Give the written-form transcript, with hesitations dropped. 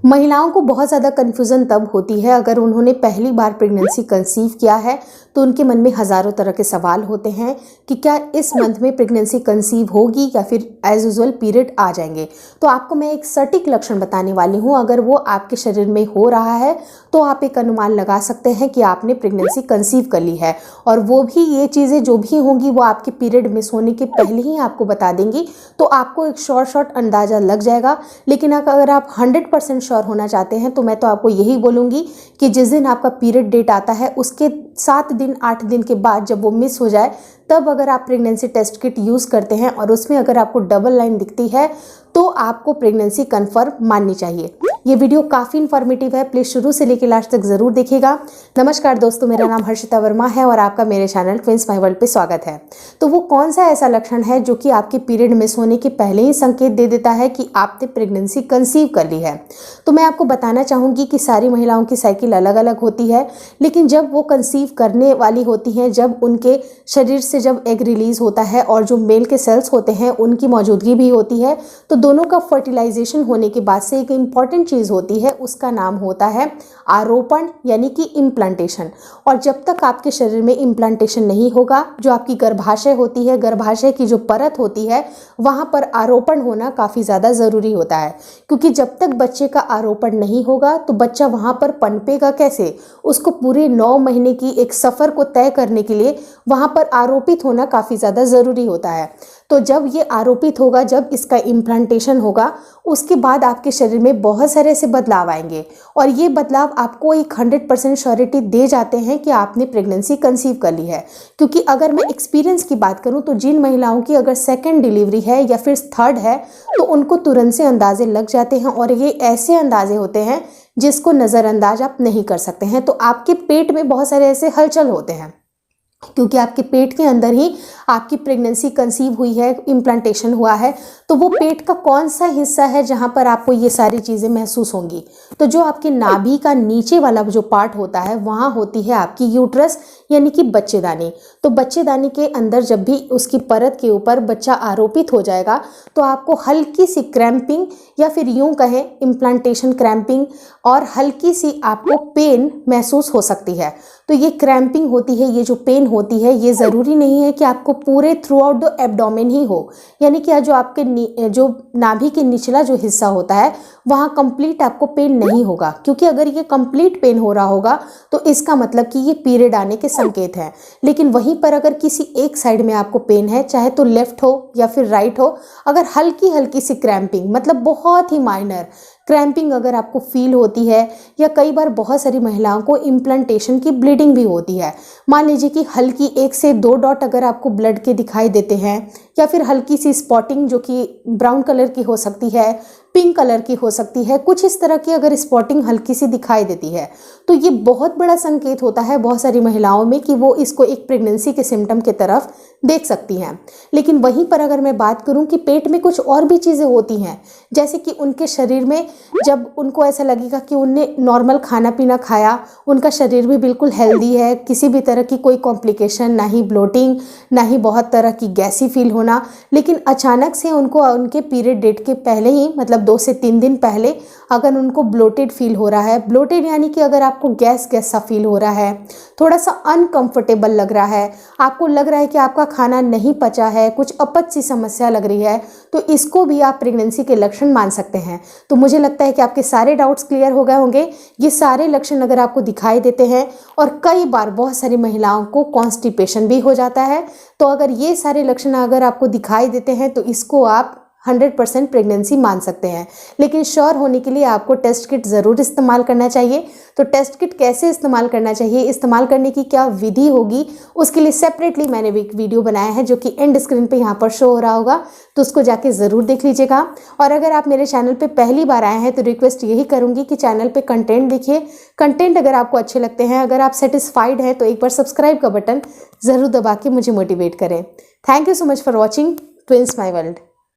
महिलाओं को बहुत ज़्यादा कन्फ्यूज़न तब होती है अगर उन्होंने पहली बार प्रेगनेंसी कंसीव किया है, तो उनके मन में हज़ारों तरह के सवाल होते हैं कि क्या इस मंथ में प्रेगनेंसी कंसीव होगी या फिर एज यूजुअल पीरियड आ जाएंगे। तो आपको मैं एक सटीक लक्षण बताने वाली हूँ, अगर वो आपके शरीर में हो रहा है तो आप एक अनुमान लगा सकते हैं कि आपने प्रेगनेंसी कंसीव कर ली है। और वो भी ये चीज़ें जो भी होंगी वो आपके पीरियड मिस होने के पहले ही आपको बता देंगी, तो आपको एक शॉर्ट अंदाज़ा लग जाएगा। लेकिन अगर आप 100% श्योर होना चाहते हैं तो मैं तो आपको यही बोलूँगी कि जिस दिन आपका पीरियड डेट आता है उसके 7 दिन 8 दिन के बाद जब वो मिस हो जाए, तब अगर आप प्रेगनेंसी टेस्ट किट यूज़ करते हैं और उसमें अगर आपको डबल लाइन दिखती है तो आपको प्रेगनेंसी कंफर्म माननी चाहिए। ये वीडियो काफ़ी इन्फॉर्मेटिव है, प्लीज़ शुरू से लेकर लास्ट तक ज़रूर देखिएगा। नमस्कार दोस्तों, मेरा नाम हर्षिता वर्मा है और आपका मेरे चैनल ट्विंस माय वर्ल्ड पे स्वागत है। तो वो कौन सा ऐसा लक्षण है जो कि आपके पीरियड मिस होने के पहले ही संकेत दे देता है कि आपने प्रेगनेंसी कंसीव कर ली है? तो मैं आपको बताना चाहूँगी कि सारी महिलाओं की साइकिल अलग अलग होती है, लेकिन जब वो कंसीव करने वाली होती हैं, जब उनके शरीर से जब एग रिलीज होता है और जो मेल के सेल्स होते हैं उनकी मौजूदगी भी होती है, तो दोनों का फर्टिलाइजेशन होने के बाद से एक इम्पॉर्टेंट चीज़ होती है, उसका नाम होता है आरोपण यानी कि इम्प्लांटेशन। और जब तक आपके शरीर में इम्प्लांटेशन नहीं होगा, जो आपकी गर्भाशय होती है, गर्भाशय की जो परत होती है, वहाँ पर आरोपण होना काफ़ी ज़्यादा ज़रूरी होता है। क्योंकि जब तक बच्चे का आरोपण नहीं होगा तो बच्चा वहाँ पर पनपेगा कैसे? उसको पूरे 9 महीने की एक सफ़र को तय करने के लिए वहाँ पर आरोपित होना काफ़ी ज़्यादा ज़रूरी होता है। तो जब ये आरोपित होगा, जब इसका इम्प्लांटेशन होगा, उसके बाद आपके शरीर में बहुत सारे ऐसे बदलाव आएंगे और ये बदलाव आपको एक 100% श्योरिटी दे जाते हैं कि आपने प्रेगनेंसी कंसीव कर ली है। क्योंकि अगर मैं एक्सपीरियंस की बात करूं तो जिन महिलाओं की अगर सेकंड डिलीवरी है या फिर थर्ड है तो उनको तुरंत से अंदाजे लग जाते हैं और ये ऐसे अंदाजे होते हैं जिसको नज़रअंदाज आप नहीं कर सकते हैं। तो आपके पेट में बहुत सारे ऐसे हलचल होते हैं क्योंकि आपके पेट के अंदर ही आपकी प्रेगनेंसी कंसीव हुई है, इम्प्लांटेशन हुआ है। तो वो पेट का कौन सा हिस्सा है जहाँ पर आपको ये सारी चीज़ें महसूस होंगी? तो जो आपके नाभि का नीचे वाला जो पार्ट होता है वहाँ होती है आपकी यूट्रस यानी कि बच्चेदानी। तो बच्चेदानी के अंदर जब भी उसकी परत के ऊपर बच्चा आरोपित हो जाएगा तो आपको हल्की सी क्रैम्पिंग या फिर यूँ कहें इम्प्लांटेशन क्रैम्पिंग और हल्की सी आपको पेन महसूस हो सकती है। तो ये क्रैम्पिंग होती है, ये जो पेन होती है, ये ज़रूरी नहीं है कि आपको पूरे थ्रू आउट द एब्डोमेन ही हो, यानी कि जो आपके जो नाभि के निचला जो हिस्सा होता है वहाँ कंप्लीट आपको पेन नहीं होगा। क्योंकि अगर ये कंप्लीट पेन हो रहा होगा तो इसका मतलब कि ये पीरियड आने के संकेत हैं। लेकिन वहीं पर अगर किसी एक साइड में आपको पेन है, चाहे तो लेफ्ट हो या फिर राइट हो, अगर हल्की हल्की सी क्रैम्पिंग, मतलब बहुत ही माइनर क्रैम्पिंग अगर आपको फील होती है, या कई बार बहुत सारी महिलाओं को इम्प्लांटेशन की ब्लीडिंग भी होती है, मान लीजिए कि हल्की 1 से 2 डॉट अगर आपको ब्लड के दिखाई देते हैं, या फिर हल्की सी स्पॉटिंग जो कि ब्राउन कलर की हो सकती है, पिंक कलर की हो सकती है, कुछ इस तरह की अगर स्पॉटिंग हल्की सी दिखाई देती है, तो ये बहुत बड़ा संकेत होता है बहुत सारी महिलाओं में कि वो इसको एक प्रेगनेंसी के सिम्टम की तरफ देख सकती हैं। लेकिन वहीं पर अगर मैं बात करूं कि पेट में कुछ और भी चीज़ें होती हैं, जैसे कि उनके शरीर में जब उनको ऐसा लगेगा कि उनने नॉर्मल खाना पीना खाया, उनका शरीर भी बिल्कुल हेल्दी है, किसी भी तरह की कोई कॉम्प्लिकेशन, ना ही ब्लोटिंग, ना ही बहुत तरह की गैसी फील होना, लेकिन अचानक से उनको उनके पीरियड डेट के पहले ही, मतलब 2 से 3 दिन पहले अगर उनको ब्लोटेड फील हो रहा है, ब्लोटेड यानी कि अगर आपको गैस सा फील हो रहा है, थोड़ा सा अनकंफर्टेबल लग रहा है, आपको लग रहा है कि आपका खाना नहीं पचा है, कुछ अपच सी समस्या लग रही है, तो इसको भी आप प्रेगनेंसी के लक्षण मान सकते हैं। तो मुझे लगता है कि आपके सारे डाउट्स क्लियर हो गए होंगे। ये सारे लक्षण अगर आपको दिखाई देते हैं, और कई बार बहुत सारी महिलाओं को कॉन्स्टिपेशन भी हो जाता है, तो अगर ये सारे लक्षण अगर आपको दिखाई देते हैं तो इसको आप 100% प्रेगनेंसी मान सकते हैं। लेकिन श्योर होने के लिए आपको टेस्ट किट ज़रूर इस्तेमाल करना चाहिए। तो टेस्ट किट कैसे इस्तेमाल करना चाहिए, इस्तेमाल करने की क्या विधि होगी, उसके लिए सेपरेटली मैंने एक वीडियो बनाया है जो कि एंड स्क्रीन पे यहाँ पर शो हो रहा होगा, तो उसको जाके ज़रूर देख लीजिएगा। और अगर आप मेरे चैनल पे पहली बार आए हैं तो रिक्वेस्ट यही करूँगी कि चैनल पे कंटेंट देखिए, कंटेंट अगर आपको अच्छे लगते हैं, अगर आप सेटिस्फाइड हैं तो एक बार सब्सक्राइब का बटन ज़रूर दबा के मुझे मोटिवेट करें। Thank you so much for watching twins my world.